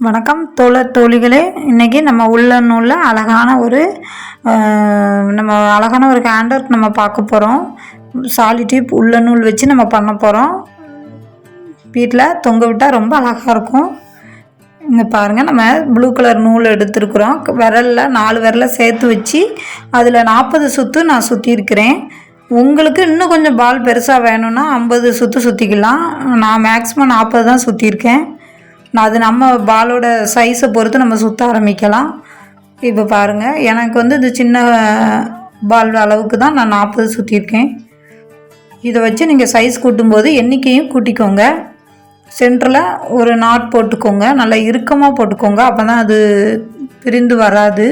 வணக்கம் தோழர் தோழிகளே. இன்றைக்கி நம்ம உள்ளூரில் அழகான ஒரு ஹேண்ட் ஒர்க் நம்ம பார்க்க போகிறோம். சாலி டியூப் உள்ளூல் வச்சு நம்ம பண்ண போகிறோம். வீட்டில் தொங்க விட்டால் ரொம்ப அழகாக இருக்கும். இங்கே பாருங்கள், நம்ம ப்ளூ கலர் நூல் எடுத்துருக்குறோம். விரலில் 4 விரலை சேர்த்து வச்சு அதில் 40 சுற்று நான் சுற்றிருக்கிறேன். உங்களுக்கு இன்னும் கொஞ்சம் பால் பெருசாக வேணும்னா 50 சுற்று சுற்றிக்கலாம். நான் மேக்ஸிமம் 40 தான் சுற்றிருக்கேன். அது நம்ம பாலோட சைஸை பொறுத்து நம்ம சுற்ற ஆரம்பிக்கலாம். இப்போ பாருங்கள், எனக்கு இந்த சின்ன பால் அளவுக்கு தான் நான் 40 சுற்றிருக்கேன். இதை வச்சு நீங்கள் சைஸ் கூட்டும்போது எண்ணிக்கையும் கூட்டிக்கோங்க. சென்டரில் ஒரு நாட் போட்டுக்கோங்க, நல்லா இறுக்கமாக போட்டுக்கோங்க. அப்போ தான் அது பிரிந்து வராது.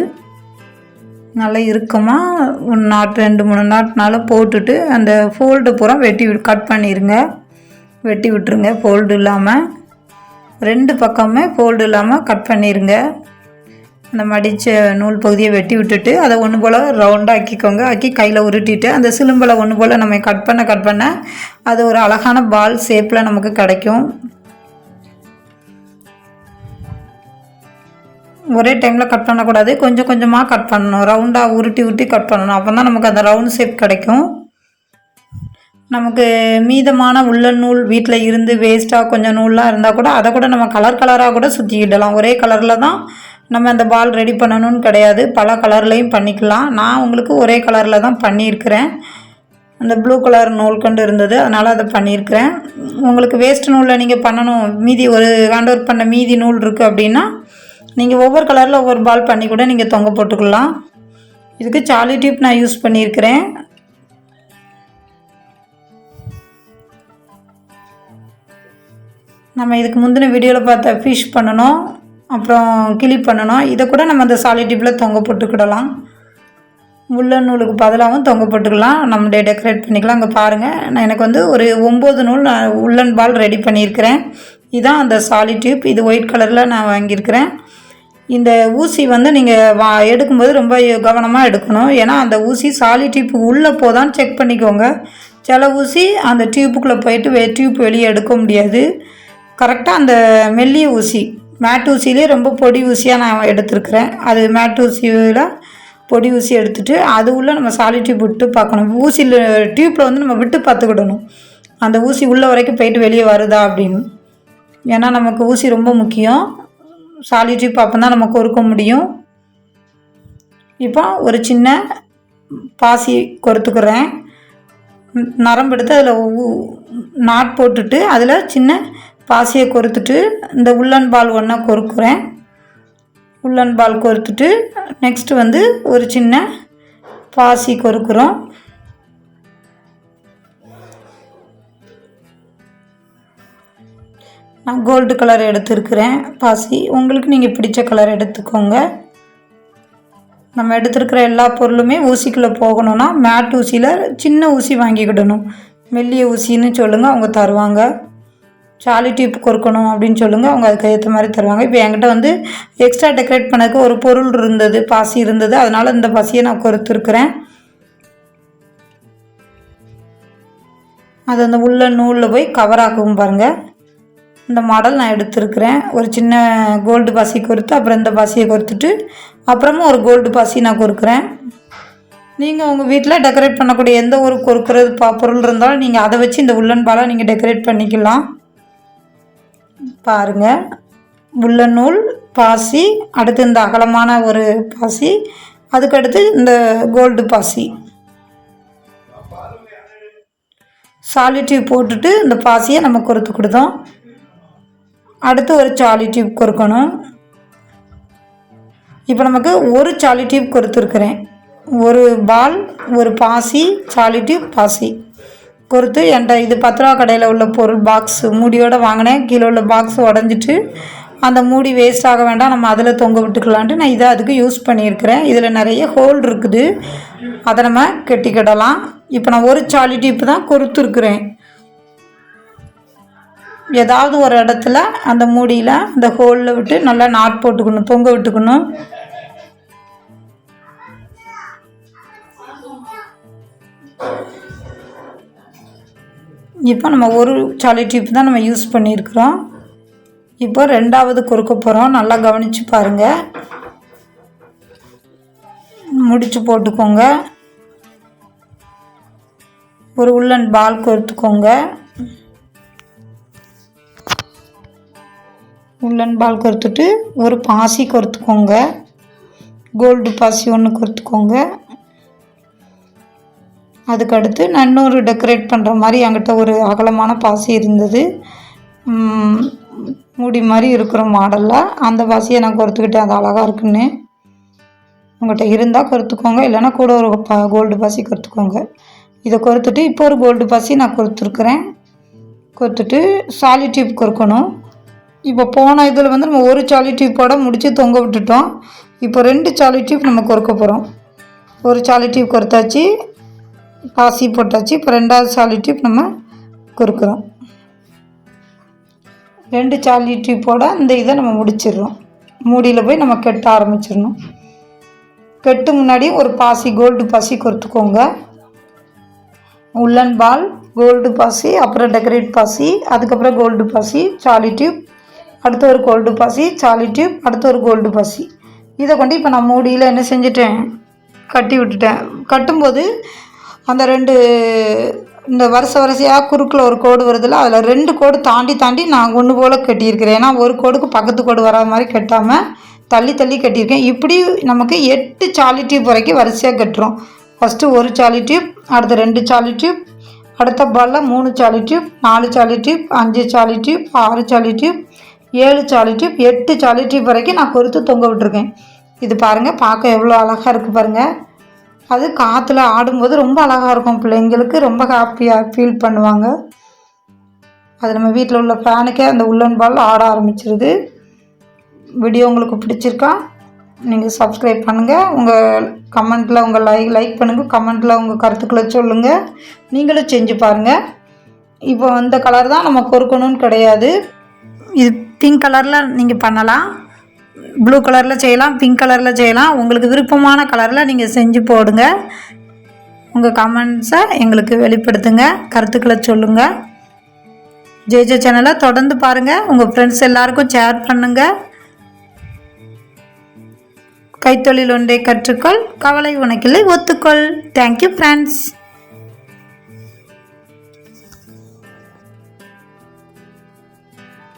நல்லா இறுக்கமாக ஒரு நாட் 2-3 நாட்னாலும் போட்டுட்டு அந்த ஃபோல்டு பூரா கட் பண்ணிடுங்க. வெட்டி விட்டுருங்க. ஃபோல்டு இல்லாமல் 2 பக்கமே ஃபோல்டு இல்லாமல் கட் பண்ணிடுங்க. அந்த மடித்த நூல் பகுதியை வெட்டி விட்டுட்டு அதை ஒன்று போல் ரவுண்டாக ஆக்கிக்கோங்க. ஆக்கி கையில் உருட்டிட்டு அந்த சிலும்பில் ஒன்று போல் நம்ம கட் பண்ண அது ஒரு அழகான பால் ஷேப்பில் நமக்கு கிடைக்கும். ஒரே டைமில் கட் பண்ணக்கூடாது, கொஞ்சம் கொஞ்சமாக கட் பண்ணணும். ரவுண்டாக உருட்டி கட் பண்ணணும். அப்போ தான் நமக்கு அந்த ரவுண்ட் ஷேப் கிடைக்கும். நமக்கு மீதமான நூல் வீட்டில் இருந்து வேஸ்ட்டாக கொஞ்சம் நூல்லாம் இருந்தால் கூட அதை கூட நம்ம கலராக கூட சுற்றிக்கிடலாம். ஒரே கலரில் தான் நம்ம அந்த பால் ரெடி பண்ணணும்னு கிடையாது, பல கலர்லேயும் பண்ணிக்கலாம். நான் உங்களுக்கு ஒரே கலரில் தான் பண்ணியிருக்கிறேன். அந்த ப்ளூ கலர் நூல் கொண்டு இருந்தது, அதனால் அதை பண்ணியிருக்கிறேன். உங்களுக்கு வேஸ்ட் நூலில் நீங்கள் பண்ணணும், மீதி ஒரு ஹேண்ட் ஒர்க் பண்ண மீதி நூல் இருக்குது அப்படின்னா நீங்கள் ஒவ்வொரு கலரில் ஒவ்வொரு பால் பண்ணி கூட நீங்கள் தொங்க போட்டுக்கலாம். இதுக்கு சாலி டியூப் நான் யூஸ் பண்ணியிருக்கிறேன். நம்ம இதுக்கு முந்தின வீடியோவில் பார்த்த ஃபிஷ் பண்ணணும், அப்புறம் கிளி பண்ணணும். இதை கூட நம்ம அந்த சாலி டியூப்பில் தொங்க போட்டுக்கிடலாம். நூலுக்கு பதிலாகவும் தொங்க போட்டுக்கலாம். நம்மளுடைய டெக்கரேட் பண்ணிக்கலாம். அங்கே பாருங்கள், நான் எனக்கு ஒரு 9 நூல் உள்ளன் பால் ரெடி பண்ணியிருக்கிறேன். இதுதான் அந்த சாலி டியூப். இது ஒயிட் கலரில் நான் வாங்கியிருக்கிறேன். இந்த ஊசி நீங்கள் எடுக்கும்போது ரொம்ப கவனமாக எடுக்கணும். ஏன்னா அந்த ஊசி சாலி டியூப்பு உள்ளே போதான்னு செக் பண்ணிக்கோங்க. சில ஊசி அந்த டியூப்புக்குள்ளே போயிட்டு டியூப் வெளியே எடுக்க முடியாது. கரெக்டாக அந்த மெல்லிய ஊசி, மேட் ஊசியிலே ரொம்ப பொடி ஊசியாக நான் எடுத்துருக்கிறேன். அது மேட் ஊசியில் பொடி ஊசி எடுத்துகிட்டு அது உள்ளே நம்ம சாலி டியூப் விட்டு பார்க்கணும். ஊசியில் டியூப்பில் நம்ம விட்டு பார்த்துக்கிடணும், அந்த ஊசி உள்ளே வரைக்கும் போயிட்டு வெளியே வருதா அப்படின்னு. ஏன்னா நமக்கு ஊசி ரொம்ப முக்கியம். சாலி டியூப் அப்போ தான் நம்ம கொறுக்க முடியும். இப்போ ஒரு சின்ன பாசி கொறுத்துக்கிறேன். நரம்பு எடுத்து அதில் நாட் போட்டுட்டு அதில் சின்ன பாசியை கொறுத்துட்டு இந்த உள்ளன் பால் ஒன்றா கொறுக்குறேன். உள்ளன் பால் கொறுத்துட்டு நெக்ஸ்ட்டு ஒரு சின்ன பாசி கொறுக்குறோம். நான் கோல்டு கலர் எடுத்துருக்கிறேன் பாசி. உங்களுக்கு நீங்கள் பிடிச்ச கலர் எடுத்துக்கோங்க. நம்ம எடுத்துருக்கிற எல்லா பொருளுமே ஊசிக்குள்ளே போகணுன்னா மேட் ஊசியில் சின்ன ஊசி வாங்கிக்கிடணும். மெல்லிய ஊசின்னு சொல்லுங்கள், அவங்க தருவாங்க. சாலி டியூப் கொறுக்கணும் அப்படின்னு சொல்லுங்கள், அவங்க அதுக்கு ஏற்ற மாதிரி தருவாங்க. இப்போ என்கிட்ட எக்ஸ்ட்ரா டெக்கரேட் பண்ணதுக்கு ஒரு பொருள் இருந்தது, பாசி இருந்தது. அதனால் இந்த பாசியை நான் கொறுத்துருக்கிறேன். அது அந்த நூலில் போய் கவர் ஆகவும் பாருங்கள். இந்த மாடல் நான் எடுத்துருக்கிறேன். ஒரு சின்ன கோல்டு பாசி கொறுத்து அப்புறம் இந்த பாசியை கொறுத்துட்டு அப்புறமும் ஒரு கோல்டு பாசி நான் கொறுக்கிறேன். நீங்கள் உங்கள் வீட்டில் டெக்கரேட் பண்ணக்கூடிய எந்த ஒரு கொறுக்கிறது பொருள் இருந்தாலும் நீங்கள் அதை வச்சு இந்த உள்ளன் பாலை நீங்கள் டெக்கரேட் பண்ணிக்கலாம். பாருங்கள், நூல் பாசி, அடுத்து இந்த அகலமான ஒரு பாசி, அதுக்கடுத்து இந்த கோல்டு பாசி. சாலி டியூப் போட்டுட்டு இந்த பாசியை நம்ம கொறுத்துக்கிடுதோம். அடுத்து ஒரு சாலி டியூப் கொறுக்கணும். இப்போ நமக்கு ஒரு சாலி டியூப் கொறுத்துருக்கிறேன். ஒரு பால், ஒரு பாசி, சாலி டியூப், பாசி கொறுத்து என்கிட்ட இது 10 ரூபா கடையில் உள்ள பொருள் பாக்ஸ் மூடியோடு வாங்கினேன். கீழே உள்ள பாக்ஸ் உடஞ்சிட்டு அந்த மூடி வேஸ்ட் ஆக வேண்டாம், நம்ம அதில் தொங்க விட்டுக்கலான்ட்டு நான் இதை அதுக்கு யூஸ் பண்ணியிருக்கிறேன். இதில் நிறைய ஹோல் இருக்குது, அதை நம்ம கட்டிக்கிடலாம். இப்போ நான் ஒரு சாலி டியூப்பு தான் கொறுத்துருக்குறேன். ஏதாவது ஒரு இடத்துல அந்த மூடியில் அந்த ஹோலில் விட்டு நல்லா நாட் போட்டுக்கணும், தொங்க விட்டுக்கணும். இப்போ நம்ம ஒரு சாலி டியூப் தான் நம்ம யூஸ் பண்ணியிருக்கிறோம். இப்போ ரெண்டாவது கொறுக்க போகிறோம். நல்லா கவனித்து பாருங்கள். முடிச்சு போட்டுக்கோங்க. ஒரு உள்ளன் பால் கோர்த்துக்கோங்க. உள்ளன் பால் கோர்த்துட்டு ஒரு பாசி கோர்த்துக்கோங்க. கோல்டு பாசி ஒன்று கோர்த்துக்கோங்க. அதுக்கடுத்து நான் இன்னொரு டெக்கரேட் பண்ணுற மாதிரி என்கிட்ட ஒரு அகலமான பாசி இருந்தது, மூடி மாதிரி இருக்கிற மாடலில். அந்த பாசியை நான் கோர்த்துக்கிட்டேன். அது அழகாக இருக்குன்னு. உங்கள்கிட்ட இருந்தால் கோர்த்துக்கோங்க, இல்லைன்னா கூட ஒரு கோல்டு பாசி கோர்த்துக்கோங்க. இதை கோர்த்துட்டு இப்போ ஒரு கோல்டு பாசி நான் கோர்த்துருக்குறேன். கோர்த்துட்டு சாலி டியூப் கோர்க்கணும். இப்போ போன இதில் வந்து நம்ம ஒரு சாலி டியூப்போட முடித்து தொங்க விட்டுட்டோம். இப்போ 2 சாலி டியூப் நம்ம கோர்க்க போகிறோம். ஒரு சாலி டியூப் கோர்த்தாச்சு, பாசி போட்டாச்சு. இப்போ 2வது சாலி டியூப் நம்ம கோர்க்குறோம். 2 சாலி டியூப்போட இந்த இதை நம்ம முடிச்சிடுறோம். மூடியில் போய் நம்ம கட்ட ஆரம்பிச்சிடணும். கட்டு முன்னாடி ஒரு பாசி, கோல்டு பாசி கோர்த்துக்கோங்க. உள்ளன் பால், கோல்டு பாசி, அப்புறம் டெக்கரேட் பாசி, அதுக்கப்புறம் கோல்டு பாசி, சாலி டியூப், அடுத்து ஒரு கோல்டு பாசி, சாலி டியூப், அடுத்து ஒரு கோல்டு பாசி. இதை கொண்டு இப்போ நான் மூடியில் என்ன செஞ்சிட்டேன், கட்டி விட்டுட்டேன். கட்டும்போது அந்த 2 இந்த வரிசையாக குறுக்கில் ஒரு கோடு வருதில்ல, அதில் 2 கோடு தாண்டி நான் ஒன்று போல் கட்டியிருக்கிறேன். ஏன்னா ஒரு கோடுக்கு பக்கத்து கோடு வராத மாதிரி கட்டாமல் தள்ளி கட்டியிருக்கேன். இப்படி நமக்கு 8 சாலி டியூப் வரைக்கும் வரிசையாக கட்டுறோம். ஃபஸ்ட்டு ஒரு சாலி டியூப், அடுத்து 2 சாலி டியூப், அடுத்த பாலில் 3 சாலி டியூப், 4 சாலி டியூப், 5 சாலி டியூப், 6 சாலி டியூப், 7 சாலி டியூப், 8 சாலி டியூப் வரைக்கும் நான் கொறுத்து தொங்க விட்டுருக்கேன். இது பாருங்கள், பார்க்க எவ்வளோ அழகாக இருக்குது பாருங்கள். அது காற்றுல ஆடும்போது ரொம்ப அழகாக இருக்கும். பிள்ளைங்களுக்கு ரொம்ப ஹாப்பியாக ஃபீல் பண்ணுவாங்க. அது நம்ம வீட்டில் உள்ள ஃபேனுக்கே அந்த உள்ளன் பால் ஆட ஆரம்பிச்சிருது. வீடியோ உங்களுக்கு பிடிச்சிருக்கா? நீங்கள் சப்ஸ்கிரைப் பண்ணுங்கள். உங்கள் கமெண்ட்டில் உங்கள் லைக் பண்ணுங்கள். கமெண்ட்டில் உங்கள் கருத்துக்களை சொல்லுங்கள். நீங்களும் செஞ்சு பாருங்கள். இப்போ இந்த கலர் தான் நம்ம கொறுக்கணும்னு கிடையாது. இது பிங்க் கலரில் நீங்கள் பண்ணலாம், ப்ளூ கலரில் செய்யலாம், பிங்க் கலரில் செய்யலாம். உங்களுக்கு விருப்பமான கலரில் நீங்கள் செஞ்சு போடுங்க. உங்கள் கமெண்ட்ஸை எங்களுக்கு வெளிப்படுத்துங்க, கருத்துக்களை சொல்லுங்கள். ஜேஜே சேனலை தொடர்ந்து பாருங்கள். உங்கள் ஃப்ரெண்ட்ஸ் எல்லாருக்கும் ஷேர் பண்ணுங்கள். கைத்தொழில் ஒன்றை கற்றுக்கொள், கவலை உனக்கில்லை ஒத்துக்கொள். Thank you friends.